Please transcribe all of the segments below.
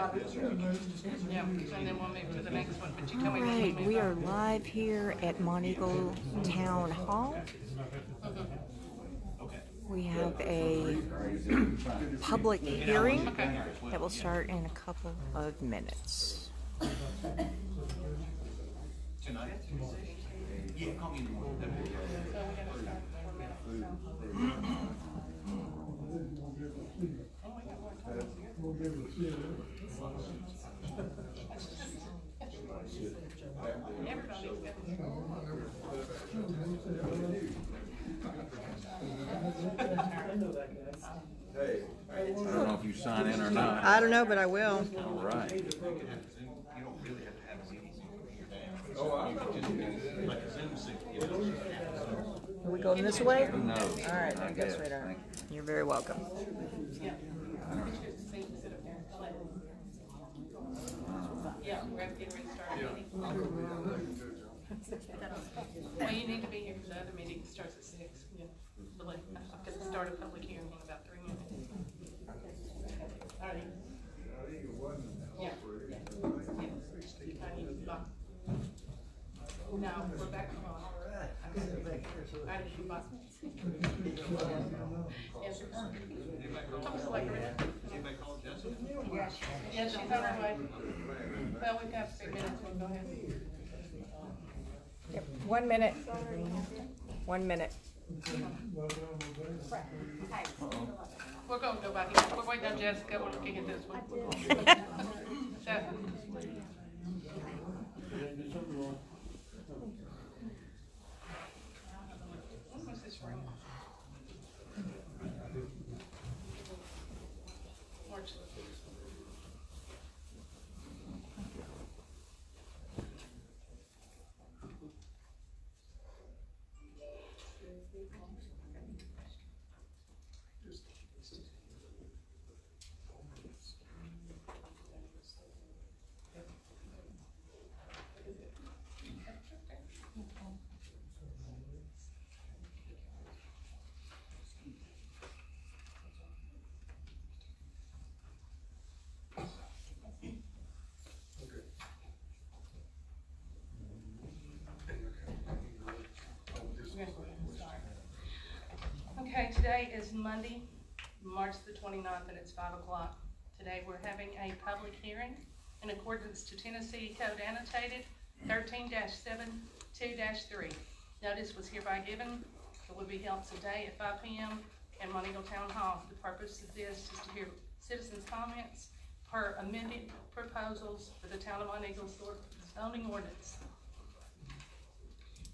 Yeah, and then we'll move to the next one, but you tell me All when right, move we on. are live here at Monteagle Town Hall. We have a public hearing that will start in a couple of minutes. Tonight? Yeah, call me in the morning. So we gotta start 4 minutes, so. Oh, we got more time. Everybody's got. I don't know if you sign in or not. I don't know, but I will. All right. You don't really have to have meetings over here. You can just do like a Zoom sync. Are we going this way? No. All right, I guess we don't. You're very welcome. Yeah, we're getting ready to start a meeting. Well, you need to be here for the other meeting, it starts at 6. Yeah, really, because we start a public hearing in about 3 minutes. All right. Yeah. I need to buy. No, we're back on. I need to buy. Yes, sir. Talks like her. Anybody call Jessica? Yeah, she's on her way. Well, we've got 3 minutes, we'll go ahead. Yep, 1 minute. 1 minute. We're gonna go back here. We're waiting on Jessica, we're looking at this one. So, what's this ring? March the 5th. Okay, today is Monday, March the 29th, and it's 5 o'clock. Today we're having a public hearing in accordance to Tennessee Code Annotated 13-72-3. Notice was hereby given. It will be held today at 5 p.m. in Monteagle Town Hall. The purpose of this is to hear citizens' comments per amended proposals for the Town of Monteagle zoning ordinance.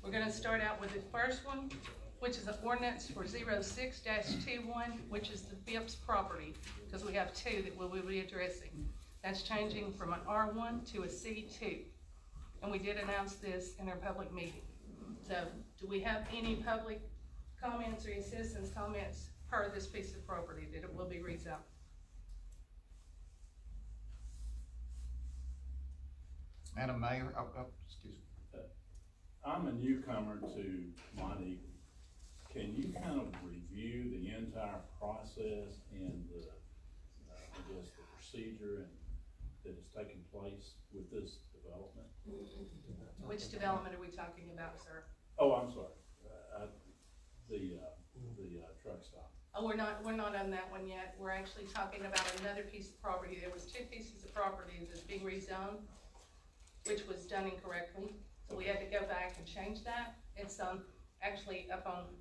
We're gonna start out with the first one, which is an ordinance for 06-21, which is the Phipps property, because we have two that we will be addressing. That's changing from an R1 to a C2. And we did announce this in our public meeting. So, do we have any public comments or any citizens' comments per this piece of property that it will be rezoned? Madam Mayor, excuse me. I'm a newcomer to Monteagle. Can you kind of review the entire process and the, I guess, the procedure that is taking place with this development? Which development are we talking about, sir? Oh, I'm sorry, the truck stop. Oh, we're not on that one yet. We're actually talking about another piece of property. There was 2 pieces of property that's being rezoned, which was done incorrectly. So we had to go back and change that. It's actually up on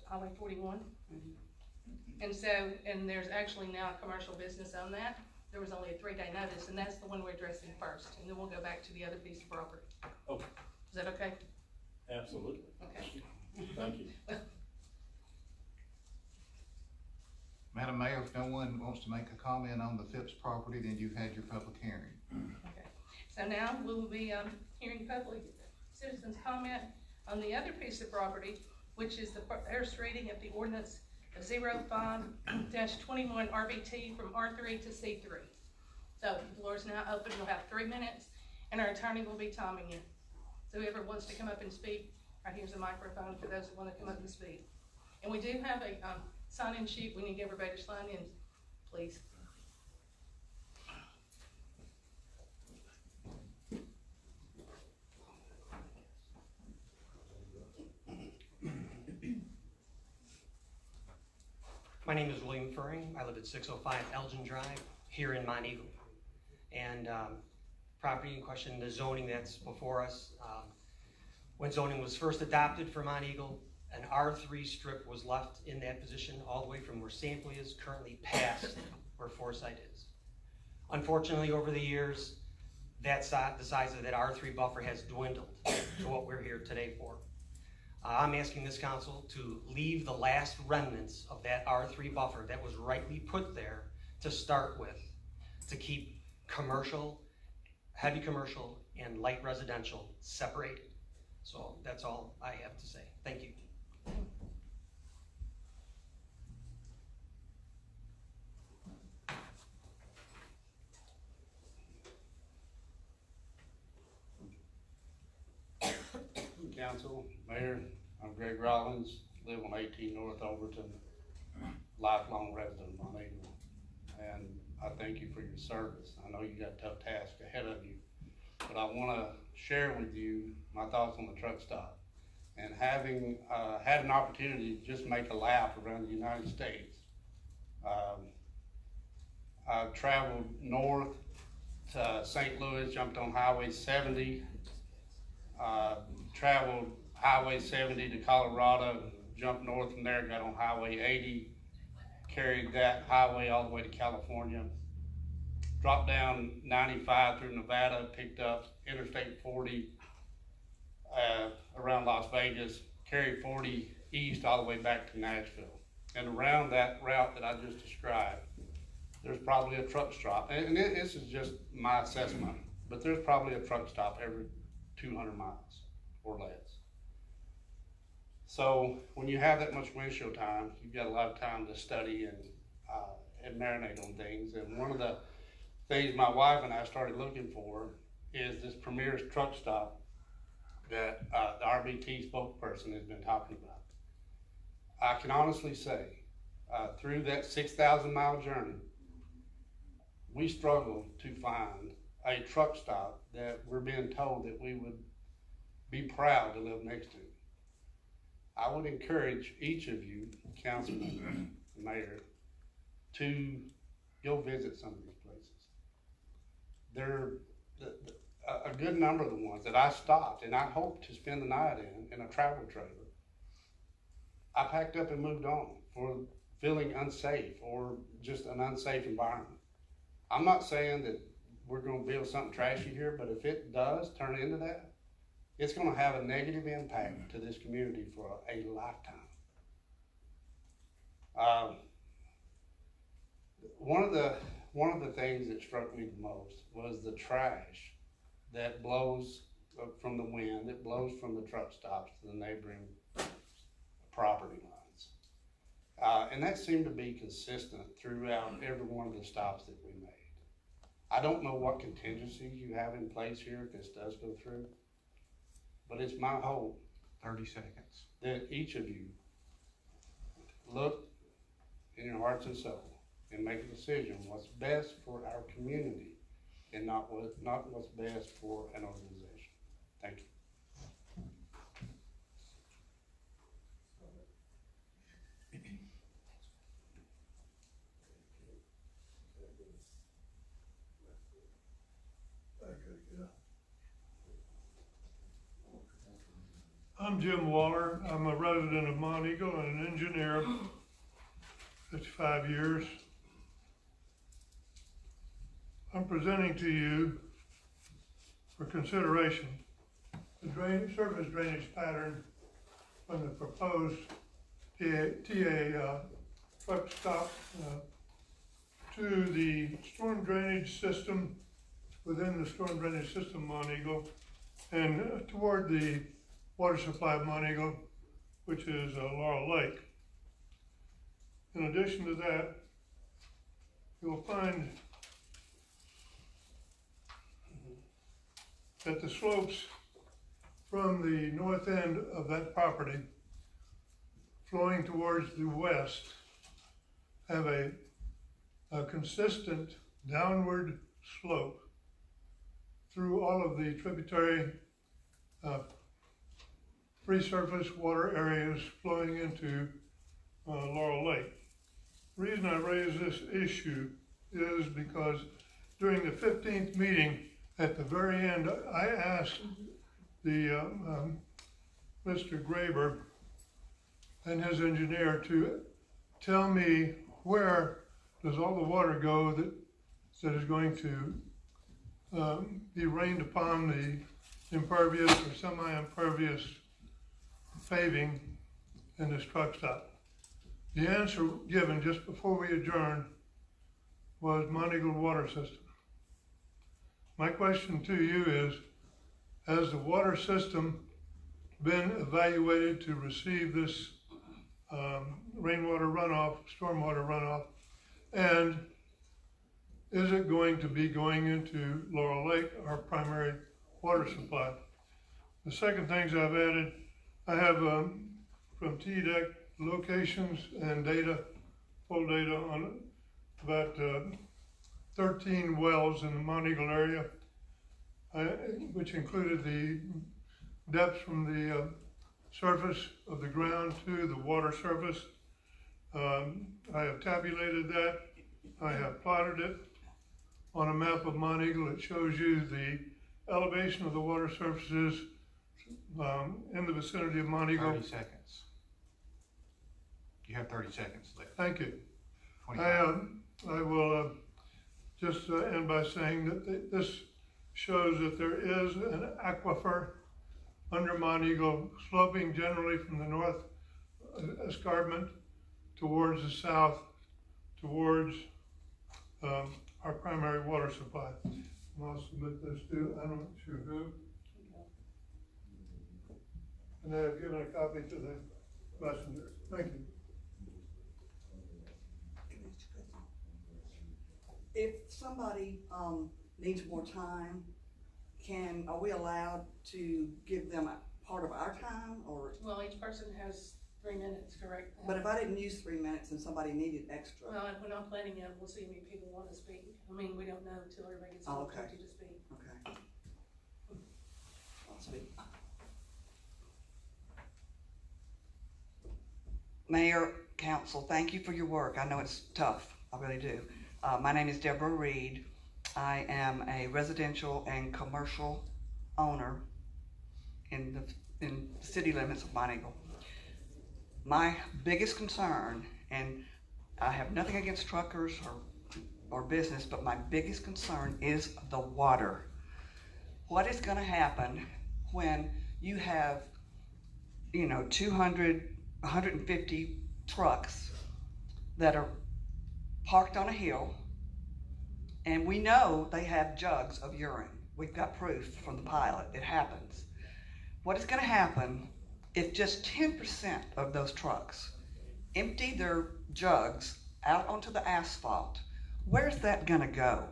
Highway 41. And so, and there's actually now a commercial business on that. There was only a 3-day notice, and that's the one we're addressing first. And then we'll go back to the other piece of property. Okay. Is that okay? Absolutely. Okay. Thank you. Madam Mayor, if no one wants to make a comment on the Phipps property, then you've had your public hearing. Okay. So now we will be hearing public citizens' comment on the other piece of property, which is the first reading of the ordinance of 05-21 RBT from R3 to C3. So the floor is now open. You'll have 3 minutes, and our attorney will be timing you. So whoever wants to come up and speak, right here's a microphone for those that want to come up and speak. And we do have a sign-in sheet. We need everybody to sign in, please. My name is William Furring. I live at 605 Elgin Drive here in Mont Eagle. And property in question, the zoning that's before us, when zoning was first adopted for Mont Eagle, an R3 strip was left in that position all the way from where Sampley is currently past where Foresight is. Unfortunately, over the years, the size of that R3 buffer has dwindled to what we're here today for. I'm asking this council to leave the last remnants of that R3 buffer that was rightly put there to start with, to keep commercial, heavy commercial, and light residential separated. So that's all I have to say. Thank you. Council, Mayor, I'm Greg Rollins, live on 18 North Overton, lifelong resident of Mont Eagle. And I thank you for your service. I know you got a tough task ahead of you, but I want to share with you my thoughts on the truck stop. And having had an opportunity to just make a lap around the United States, I've traveled north to St. Louis, jumped on Highway 70, traveled Highway 70 to Colorado, jumped north from there, got on Highway 80, carried that highway all the way to California, dropped down 95 through Nevada, picked up Interstate 40 around Las Vegas, carried 40 east all the way back to Nashville. And around that route that I just described, there's probably a truck stop. And this is just my assessment, but there's probably a truck stop every 200 miles or less. So when you have that much windshield time, you've got a lot of time to study and marinate on things. And one of the things my wife and I started looking for is this Premier's truck stop that the RBT spokesperson has been talking about. I can honestly say, through that 6,000 mile journey, we struggled to find a truck stop that we're being told that we would be proud to live next to. I would encourage each of you, councilman, mayor, to go visit some of these places. They're a good number of the ones that I stopped and I hope to spend the night in a travel trailer. I packed up and moved on for feeling unsafe or just an unsafe environment. I'm not saying that we're going to build something trashy here, but if it does turn into that, it's going to have a negative impact to this community for a lifetime. One of the things that struck me the most was the trash that blows from the wind, that blows from the truck stops to the neighboring property lines. And that seemed to be consistent throughout every one of the stops that we made. I don't know what contingencies you have in place here if this does go through, but it's my hope 30 seconds. that each of you look in your hearts and soul and make a decision what's best for our community and not what's best for an organization. Thank you. I'm Jim Waller. I'm a resident of Mont Eagle and an engineer, 55 years. I'm presenting to you for consideration the surface drainage pattern from the proposed TA truck stop to the storm drainage system within the storm drainage system Mont Eagle and toward the water supply of Mont Eagle, which is Laurel Lake. In addition to that, you will find that the slopes from the north end of that property flowing towards the west have a consistent downward slope through all of the tributary free surface water areas flowing into Laurel Lake. reason I raise this issue is because during the 15th meeting, at the very end, I asked the Mr. Graber and his engineer to tell me where does all the water go that is going to be rained upon the impervious or semi-impervious paving in this truck stop. The answer given just before we adjourned was Monteagle Water System. My question to you is, has the water system been evaluated to receive this rainwater runoff, stormwater runoff, and is it going to be going into Laurel Lake, our primary water supply? The second things I've added, I have from TDEC locations and data, full data on about 13 wells in the Monteagle area, which included the depths from the surface of the ground to the water surface. I have tabulated that. I have plotted it on a map of Monteagle. It shows you the elevation of the water surfaces in the vicinity of Monteagle. 30 seconds. You have 30 seconds left. Thank you. 25. I will just end by saying that this shows that there is an aquifer under Monteagle, sloping generally from the north escarpment towards the south, towards our primary water supply. And I'll submit this to, I'm not sure who. And I have given a copy to the messenger. Thank you. If somebody needs more time, are we allowed to give them a part of our time, or? Well, each person has 3 minutes, correct? But if I didn't use 3 minutes and somebody needed extra? Well, we're not planning it, we'll see how many people want to speak. I mean, we don't know until everybody gets an Oh, okay. opportunity to speak. Okay. I'll speak. Mayor, council, thank you for your work. I know it's tough, I really do. My name is Deborah Reed. I am a residential and commercial owner in the city limits of Monteagle. My biggest concern, and I have nothing against truckers or business, but my biggest concern is the water. What is going to happen when you have, 200, 150 trucks that are parked on a hill, and we know they have jugs of urine. We've got proof from the pilot. It happens. What is going to happen if just 10% of those trucks empty their jugs out onto the asphalt? Where's that going to go?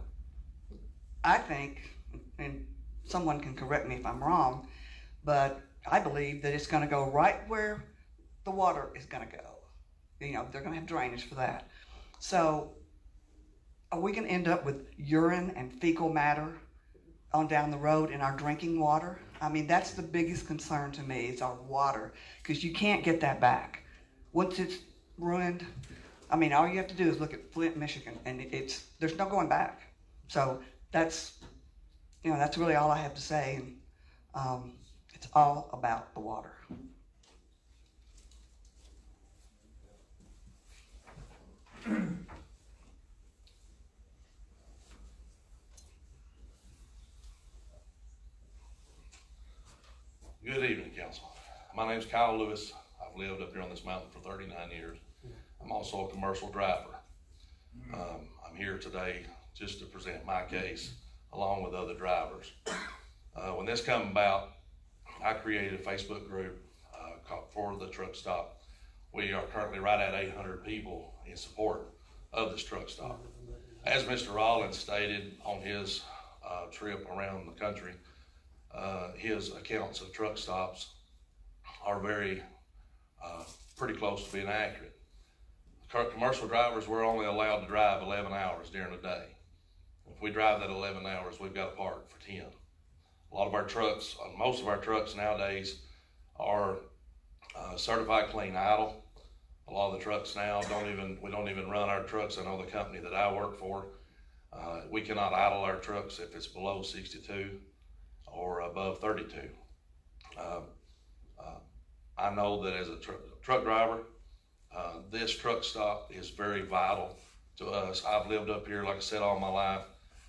I think, and someone can correct me if I'm wrong, but I believe that it's going to go right where the water is going to go. They're going to have drainage for that. So are we going to end up with urine and fecal matter on down the road in our drinking water? I mean, that's the biggest concern to me, is our water, because you can't get that back. Once it's ruined, all you have to do is look at Flint, Michigan, and there's no going back. So that's really all I have to say, and it's all about the water. Good evening, council. My name's Kyle Lewis. I've lived up here on this mountain for 39 years. I'm also a commercial driver. I'm here today just to present my case along with other drivers. When this came about, I created a Facebook group for the truck stop. We are currently right at 800 people in support of this truck stop. As Mr. Rollins stated on his trip around the country, his accounts of truck stops are pretty close to being accurate. Commercial drivers, we're only allowed to drive 11 hours during the day. If we drive that 11 hours, we've got to park for 10. A lot of our trucks, most of our trucks nowadays are certified clean idle. A lot of the trucks now we don't even run our trucks. I know the company that I work for, we cannot idle our trucks if it's below 62 or above 32. I know that as a truck driver, this truck stop is very vital to us. I've lived up here, like I said, all my life.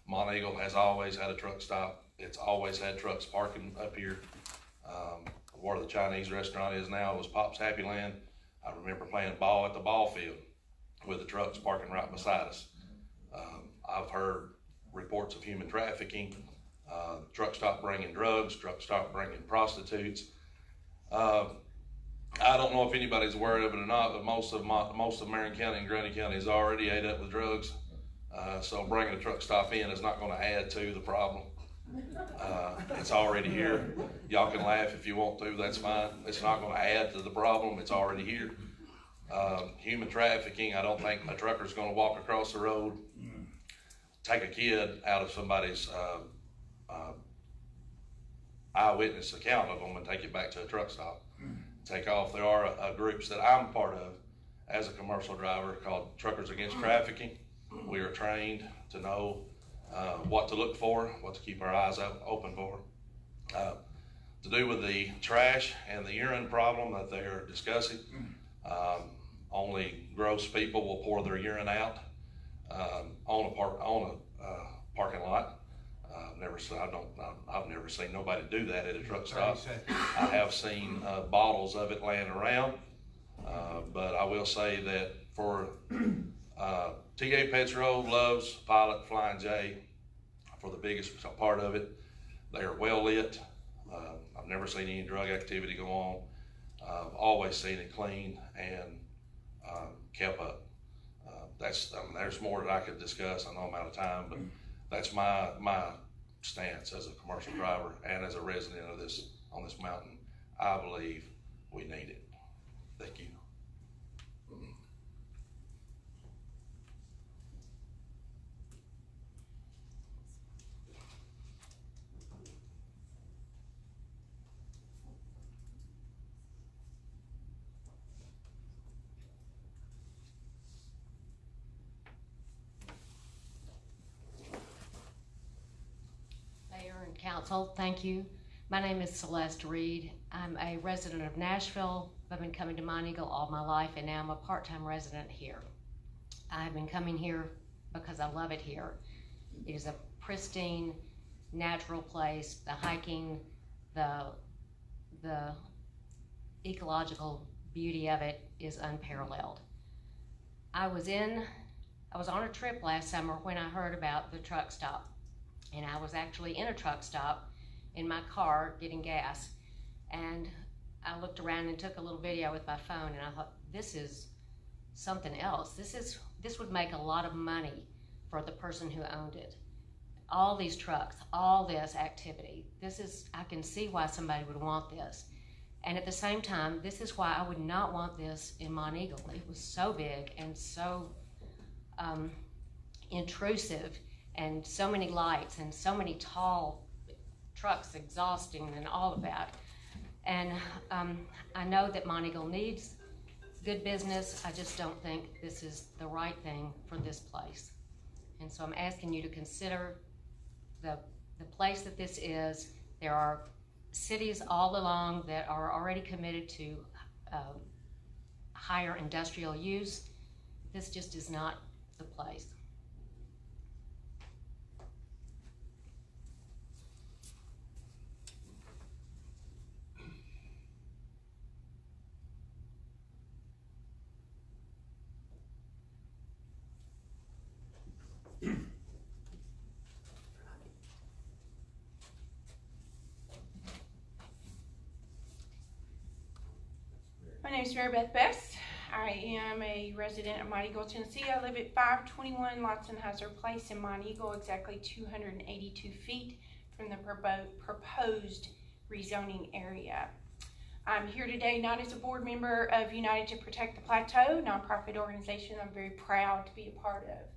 Monteagle has always had a truck stop. It's always had trucks parking up here. Where the Chinese restaurant is now was Pop's Happy Land. I remember playing ball at the ball field with the trucks parking right beside us. I've heard reports of human trafficking, truck stop bringing drugs, truck stop bringing prostitutes. I don't know if anybody's aware of it or not, but most of Marion County and Grundy County is already ate up with drugs. So bringing a truck stop in is not going to add to the problem. It's already here. Y'all can laugh if you want to, that's fine. It's not going to add to the problem, it's already here. Human trafficking, I don't think a trucker's going to walk across the road, take a kid out of somebody's eyewitness account of them and take it back to a truck stop. Take off. There are groups that I'm part of as a commercial driver called Truckers Against Trafficking. We are trained to know what to look for, what to keep our eyes open for. To do with the trash and the urine problem that they're discussing, only gross people will pour their urine out on a parking lot. I've never seen nobody do that at a truck stop. I have seen bottles of it laying around, but I will say that for TA Petro, Love's, Pilot, Flying J, for the biggest part of it, they are well lit. I've never seen any drug activity go on. I've always seen it clean and kept up. There's more that I could discuss. I know I'm out of time, but that's my stance as a commercial driver and as a resident of on this mountain. I believe we need it. Thank you. Council, thank you. My name is Celeste Reed. I'm a resident of Nashville. I've been coming to Monteagle all my life, and now I'm a part-time resident here. I've been coming here because I love it here. It is a pristine, natural place. The hiking, the ecological beauty of it is unparalleled. I was on a trip last summer when I heard about the truck stop. And I was actually in a truck stop in my car getting gas. And I looked around and took a little video with my phone, and I thought, this is something else. This would make a lot of money for the person who owned it. All these trucks, all this activity, I can see why somebody would want this. And at the same time, this is why I would not want this in Monteagle. It was so big and so intrusive, and so many lights and so many tall trucks exhausting and all of that. And I know that Monteagle needs good business. I just don't think this is the right thing for this place. And so I'm asking you to consider the place that this is. There are cities all along that are already committed to higher industrial use. This just is not the place. My name is Mary Beth Best. I am a resident of Monteagle, Tennessee. I live at 521 Lotzenhauser Place in Monteagle, exactly 282 feet from the proposed rezoning area. I'm here today not as a board member of United to Protect the Plateau, nonprofit organization I'm very proud to be a part of.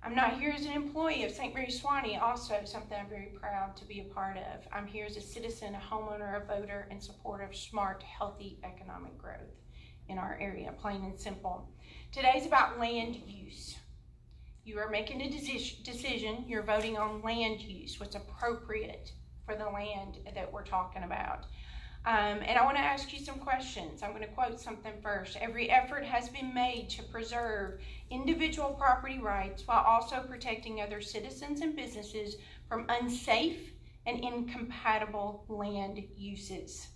I'm not here as an employee of St. Mary Swanee, also something I'm very proud to be a part of. I'm here as a citizen, a homeowner, a voter, in support of smart, healthy economic growth. in our area, plain and simple. Today's about land use. You are making a decision, you're voting on land use, what's appropriate for the land that we're talking about. And I want to ask you some questions. I'm going to quote something first. Every effort has been made to preserve individual property rights while also protecting other citizens and businesses from unsafe and incompatible land uses.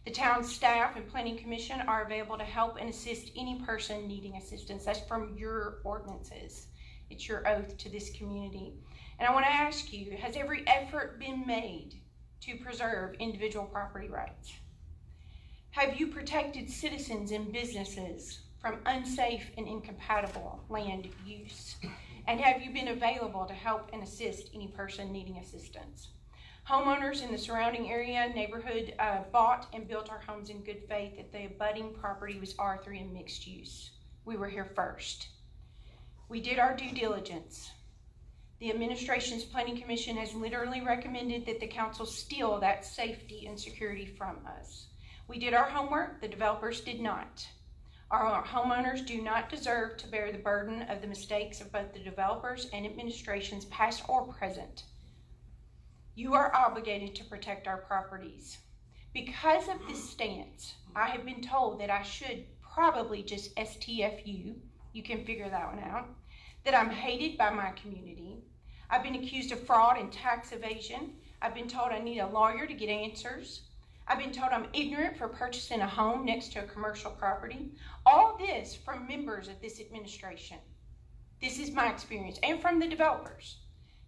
The town staff and planning commission are available to help and assist any person needing assistance. That's from your ordinances. It's your oath to this community. And I want to ask you, has every effort been made to preserve individual property rights? Have you protected citizens and businesses from unsafe and incompatible land use? And have you been available to help and assist any person needing assistance? Homeowners in the surrounding area, neighborhood bought and built our homes in good faith that the abutting property was R3 and mixed use. We were here first. We did our due diligence. The administration's planning commission has literally recommended that the council steal that safety and security from us. We did our homework, the developers did not. Our homeowners do not deserve to bear the burden of the mistakes of both the developers and administrations, past or present. You are obligated to protect our properties. Because of this stance, I have been told that I should probably just STFU, you can figure that one out, that I'm hated by my community. I've been accused of fraud and tax evasion. I've been told I need a lawyer to get answers. I've been told I'm ignorant for purchasing a home next to a commercial property. All this from members of this administration. This is my experience, and from the developers.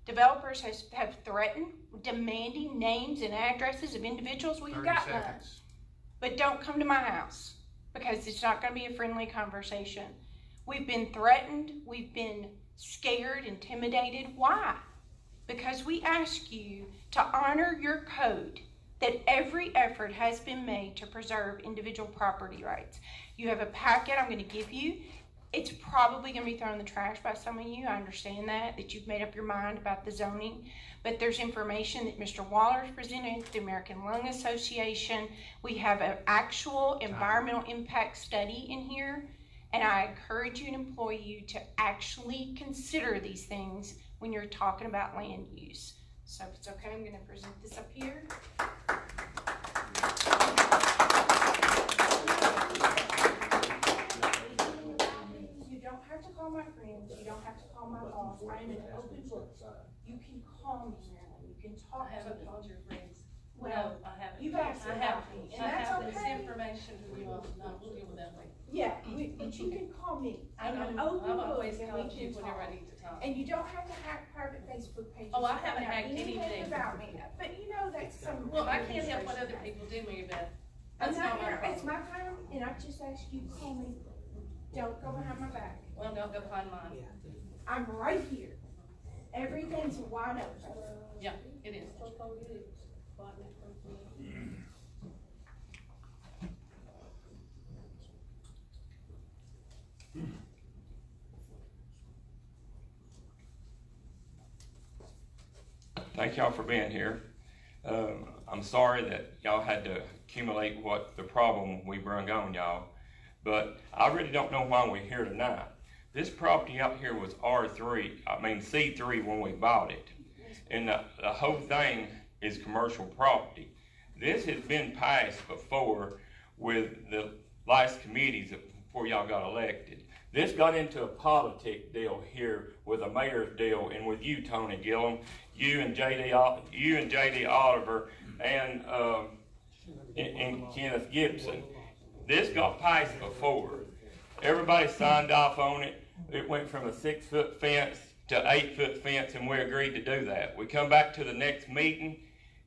Developers have threatened, demanding names and addresses of individuals. Well, you got none. But don't come to my house, because it's not going to be a friendly conversation. We've been threatened, we've been scared, intimidated. Why? Because we ask you to honor your code, that every effort has been made to preserve individual property rights. You have a packet I'm going to give you. It's probably going to be thrown in the trash by some of you. I understand that you've made up your mind about the zoning. But there's information that Mr. Waller's presented, the American Lung Association. We have an actual environmental impact study in here. And I encourage you and implore you to actually consider these things when you're talking about land use. So if it's okay, I'm going to present this up here. You don't have to call my friends. You don't have to call my boss. I am an open book. You can call me, Marilyn. You can talk to me. I haven't called your friends. Well, no, I haven't. You've asked about me, and that's okay. This information from you all, not deal with that way. Yeah, but you can call me. I'm an I've open book, always and called we you can whenever talk. I need to talk. And you don't have to hack private Facebook pages. Oh, I to haven't find out hacked anything. about me. But you know that's some. Well, I can't help what other people do, Mary Beth. I'm That's not not my here. It's problem. my time, and I just ask you, call me. Don't go behind my back. Well, don't go behind mine. I'm right here. Everything's wide open. Yeah, it is. Thank y'all for being here. I'm sorry that y'all had to accumulate what the problem we brung on y'all, but I really don't know why we're here tonight. This property out here was C3 when we bought it, and the whole thing is commercial property. This has been passed before with the last committees before y'all got elected. This got into a politic deal here with a mayor's deal, and with you, Tony Gillum, you and J.D. Oliver, and Kenneth Gibson. This got passed before. Everybody signed off on it. It went from a 6-foot fence to 8-foot fence, and we agreed to do that. We come back to the next meeting,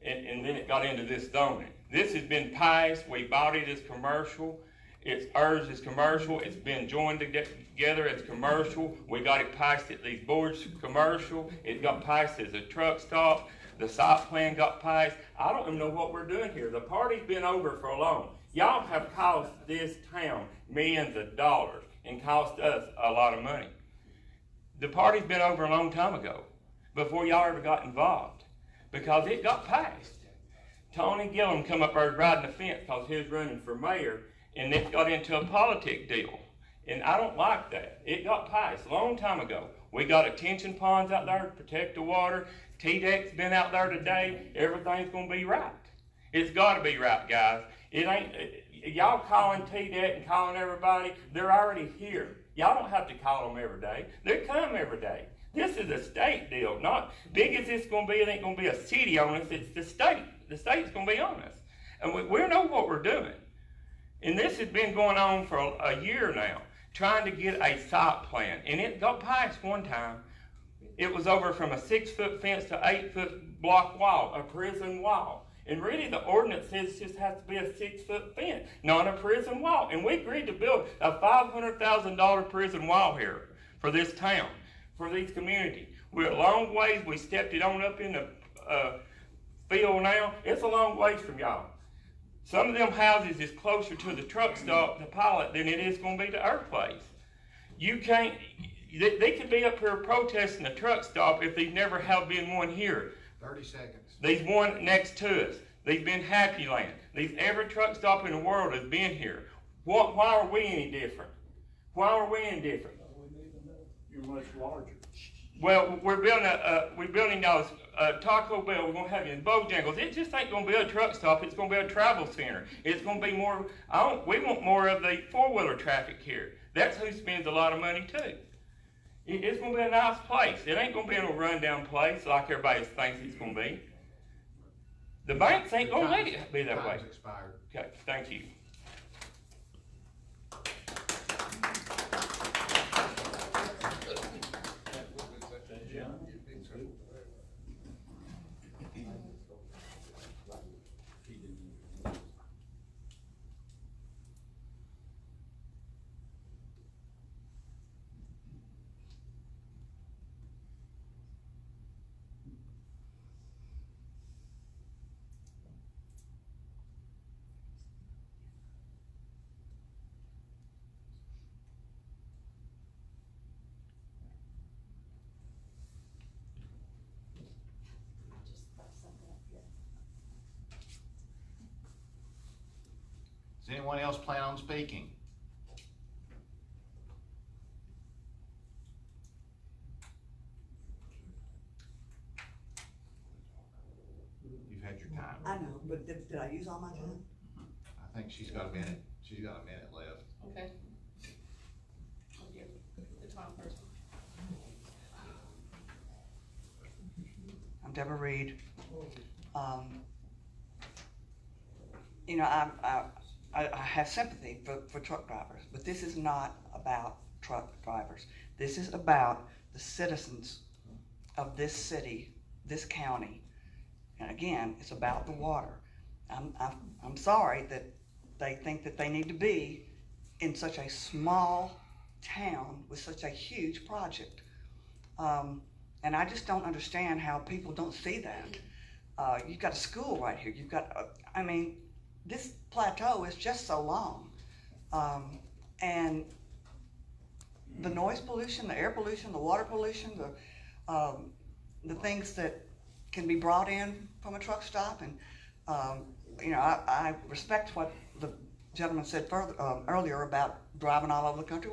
and then it got into this zoning. This has been passed. We bought it as commercial. It's ours as commercial. It's been joined together as commercial. We got it passed at these boards commercial. It got passed as a truck stop. The site plan got passed. I don't even know what we're doing here. The party's been over for long. Y'all have cost this town millions of dollars and cost us a lot of money. The party's been over a long time ago, before y'all ever got involved, because it got passed. Tony Gillum come up there riding the fence because he was running for mayor, and this got into a politic deal. And I don't like that. It got passed a long time ago. We got attention ponds out there to protect the water. T-Deck's been out there today. Everything's gonna be right. It's gotta be right, guys. It ain't, y'all calling T-Deck and calling everybody, they're already here. Y'all don't have to call them every day. They come every day. This is a state deal. Not big as it's gonna be, it ain't gonna be a city on us, it's the state. The state's gonna be on us. And we know what we're doing. And this has been going on for a year now, trying to get a site plan. And it got passed one time. It was over from a 6-foot fence to 8-foot block wall, a prison wall. And really the ordinance says it just has to be a 6-foot fence, not a prison wall. And we agreed to build a $500,000 prison wall here for this town, for these communities. We're a long ways, we stepped it on up in the field now. It's a long ways from y'all. Some of them houses is closer to the truck stop, the pilot, than it is going to be to our place. You can't, they could be up here protesting the truck stop if they've never have been one here. 30 seconds. There's one next to us. There's been Happy Land. Every truck stop in the world has been here. Why are we any different? Why are we any different? You're much larger. Well, we're building those Taco Bell. We're gonna have you in Bojangles. It just ain't gonna be a truck stop. It's gonna be a travel center. It's gonna be more. We want more of the 4-wheeler traffic here. That's who spends a lot of money too. It's gonna be a nice place. It ain't gonna be in a rundown place like everybody thinks it's gonna be. The banks ain't gonna let it be that way. Expired. Okay, thank you. Does anyone else plan on speaking? You've had your time. I know, but did I use all my time? I think she's got a minute. She's got a minute left. Okay. I'll give the time first. I'm Deborah Reed. You know, I have sympathy for truck drivers, but this is not about truck drivers. This is about the citizens of this city, this county. And again, it's about the water. I'm sorry that they think that they need to be in such a small town with such a huge project. And I just don't understand how people don't see that. You've got a school right here. You've got, I mean, this plateau is just so long. And the noise pollution, the air pollution, the water pollution, the things that can be brought in from a truck stop. And, you know, I respect what the gentleman said earlier about driving all over the country.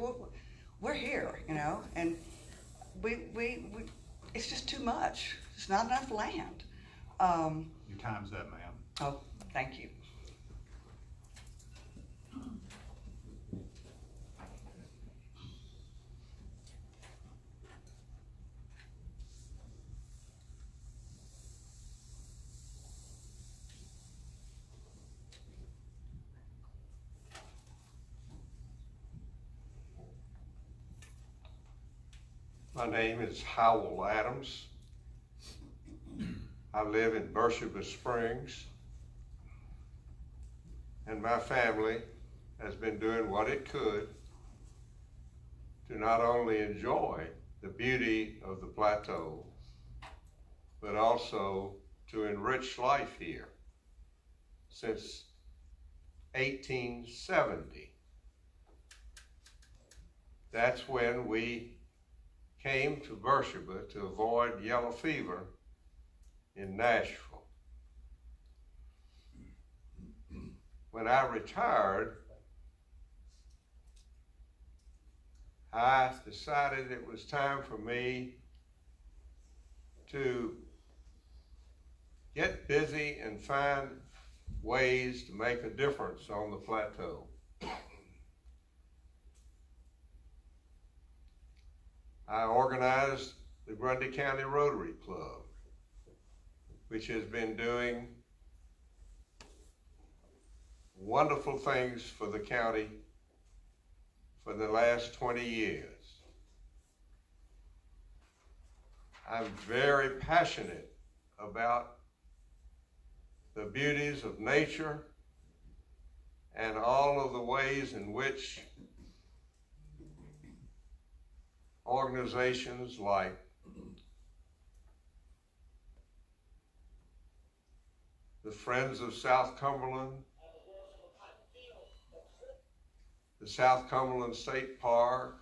We're here, you know, and we it's just too much. It's not enough land. Your time's up, ma'am. Oh, thank you. My name is Howell Adams. I live in Beersheba Springs, and my family has been doing what it could to not only enjoy the beauty of the plateau, but also to enrich life here since 1870. That's when we came to Beersheba to avoid yellow fever in Nashville. When I retired, I decided it was time for me to get busy and find ways to make a difference on the plateau. I organized the Grundy County Rotary Club, which has been doing wonderful things for the county for the last 20 years. I'm very passionate about the beauties of nature and all of the ways in which organizations like the Friends of South Cumberland, the South Cumberland State Park,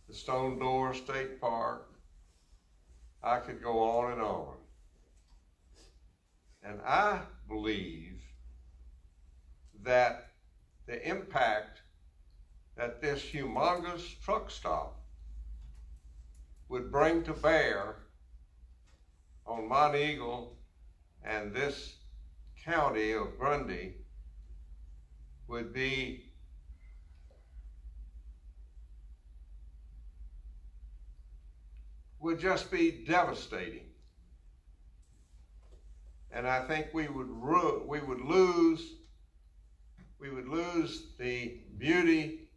the Stone Door State Park, I could go on and on. And I believe that the impact that this humongous truck stop would bring to bear on Mont Eagle and this county of Grundy would just be devastating. And I think we would lose the beauty,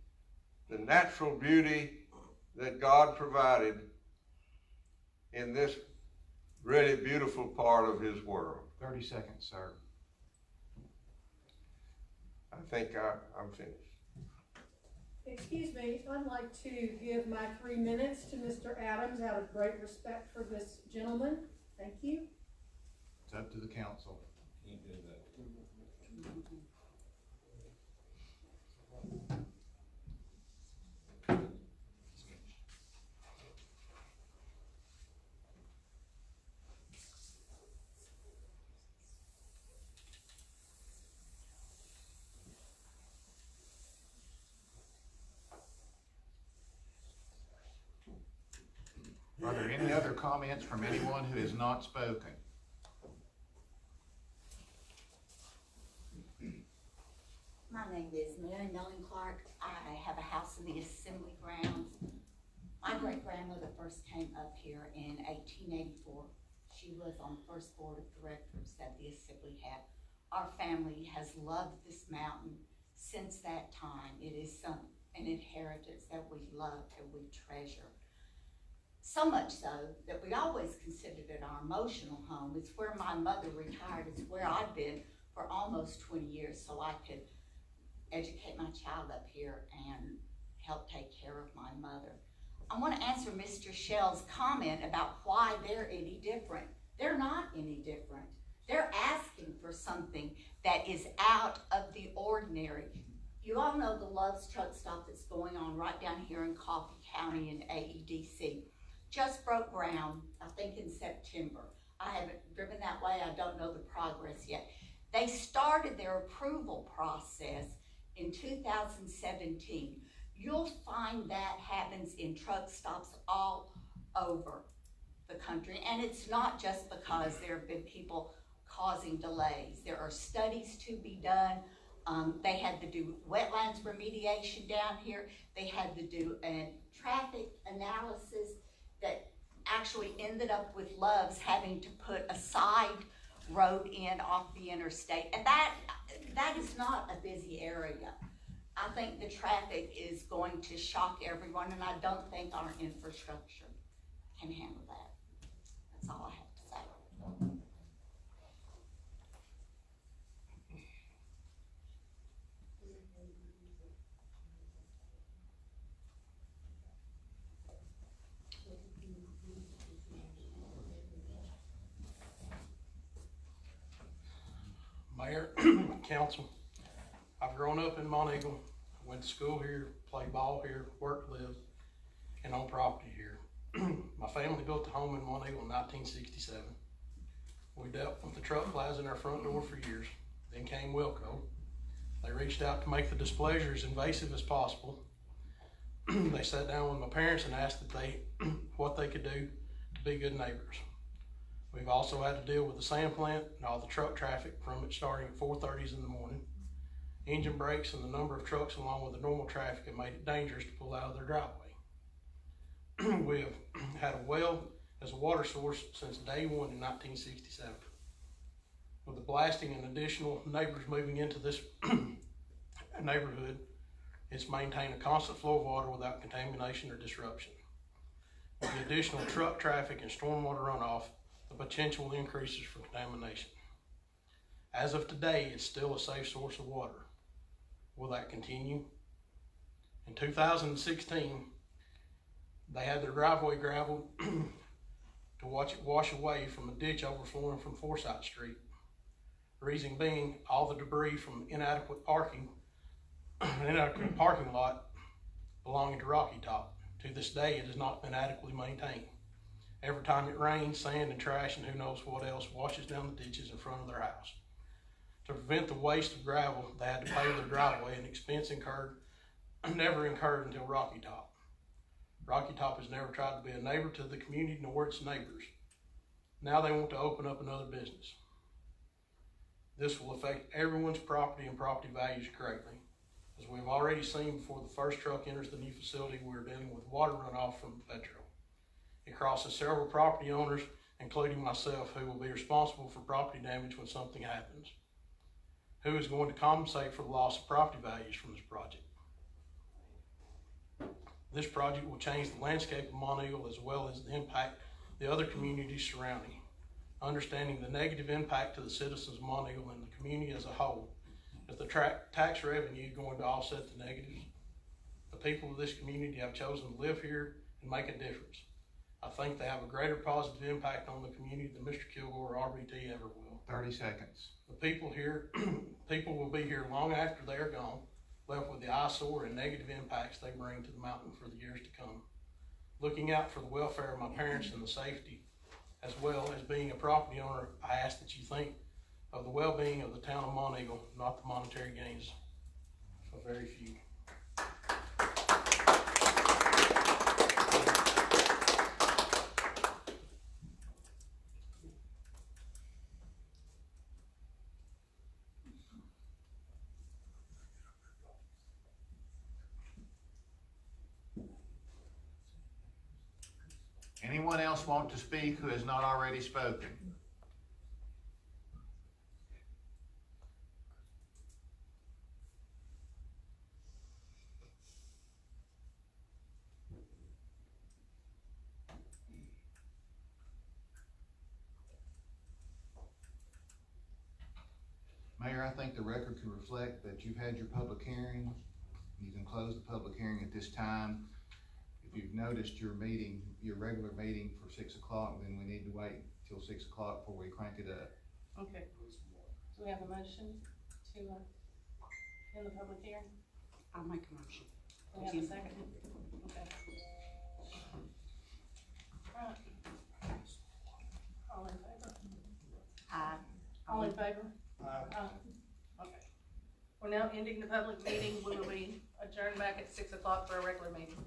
the natural beauty that God provided in this really beautiful part of his world. 30 seconds, sir. I think I'm finished. Excuse me, I'd like to give my 3 minutes to Mr. Adams out of great respect for this gentleman. Thank you. It's up to the council. Can't do that. Are there any other comments from anyone who has not spoken? My name is Mary Millen Clark. I have a house in the Assembly grounds. My great-grandmother first came up here in 1884. She was on the first board of directors that the Assembly had. Our family has loved this mountain since that time. It is an inheritance that we love and we treasure. So much so that we always considered it our emotional home. It's where my mother retired. It's where I've been for almost 20 years so I could educate my child up here and help take care of my mother. I want to answer Mr. Shell's comment about why they're any different. They're not any different. They're asking for something that is out of the ordinary. You all know the Love's Truck Stop that's going on right down here in Coffee County in AEDC. Just broke ground, I think in September. I haven't driven that way, I don't know the progress yet. They started their approval process in 2017. You'll find that happens in truck stops all over the country. And it's not just because there have been people causing delays. There are studies to be done. They had to do wetlands remediation down here. They had to do a traffic analysis that actually ended up with Love's having to put a side road in off the interstate. And that is not a busy area. I think the traffic is going to shock everyone, and I don't think our infrastructure can handle that. That's all I have to say. Mayor, council, I've grown up in Mont Eagle, went to school here, played ball here, worked, lived, and own property here. My family built a home in Mont Eagle in 1967. We dealt with the truck flies in our front door for years. Then came Wilco. They reached out to make the displeasure as invasive as possible. They sat down with my parents and asked what they could do to be good neighbors. We've also had to deal with the sand plant and all the truck traffic from it starting at 4:30 in the morning. Engine brakes and the number of trucks along with the normal traffic have made it dangerous to pull out of their driveway. We have had a well as a water source since day one in 1967. With the blasting and additional neighbors moving into this neighborhood, it's maintained a constant flow of water without contamination or disruption. With the additional truck traffic and stormwater runoff, the potential increases for contamination. As of today, it's still a safe source of water. Will that continue? In 2016, they had their driveway gravelled to watch it wash away from a ditch overflowing from Forsyth Street. The reason being all the debris from inadequate parking lot belonging to Rocky Top. To this day, it has not been adequately maintained. Every time it rains, sand and trash and who knows what else washes down the ditches in front of their house. To prevent the waste of gravel, they had to pave their driveway, an expense never incurred until Rocky Top. Rocky Top has never tried to be a neighbor to the community nor its neighbors. Now they want to open up another business. This will affect everyone's property and property values greatly. As we've already seen before the first truck enters the new facility, we're dealing with water runoff from the petrol. It crosses several property owners, including myself, who will be responsible for property damage when something happens. Who is going to compensate for the loss of property values from this project? This project will change the landscape of Mont Eagle as well as impact the other communities surrounding. Understanding the negative impact to the citizens of Mont Eagle and the community as a whole, is the tax revenue going to offset the negatives? The people of this community have chosen to live here and make a difference. I think they have a greater positive impact on the community than Mr. Kilgore or RBT ever will. 30 seconds. The people here, people will be here long after they are gone, left with the eyesore and negative impacts they bring to the mountain for the years to come. Looking out for the welfare of my parents and the safety, as well as being a property owner, I ask that you think of the well-being of the town of Mont Eagle, not the monetary gains of very few. Anyone else want to speak who has not already spoken? Mayor, I think the record can reflect that you've had your public hearing. You can close the public hearing at this time. If you've noticed your meeting, your regular meeting for 6 o'clock, then we need to wait till 6 o'clock before we crank it up. Okay. Do we have a motion to end the public hearing? I'll make a motion. Do we have a second? Okay. All right. All in favor? Aye. All in favor? Okay. We're now ending the public meeting. We will be adjourned back at 6 o'clock for a regular meeting.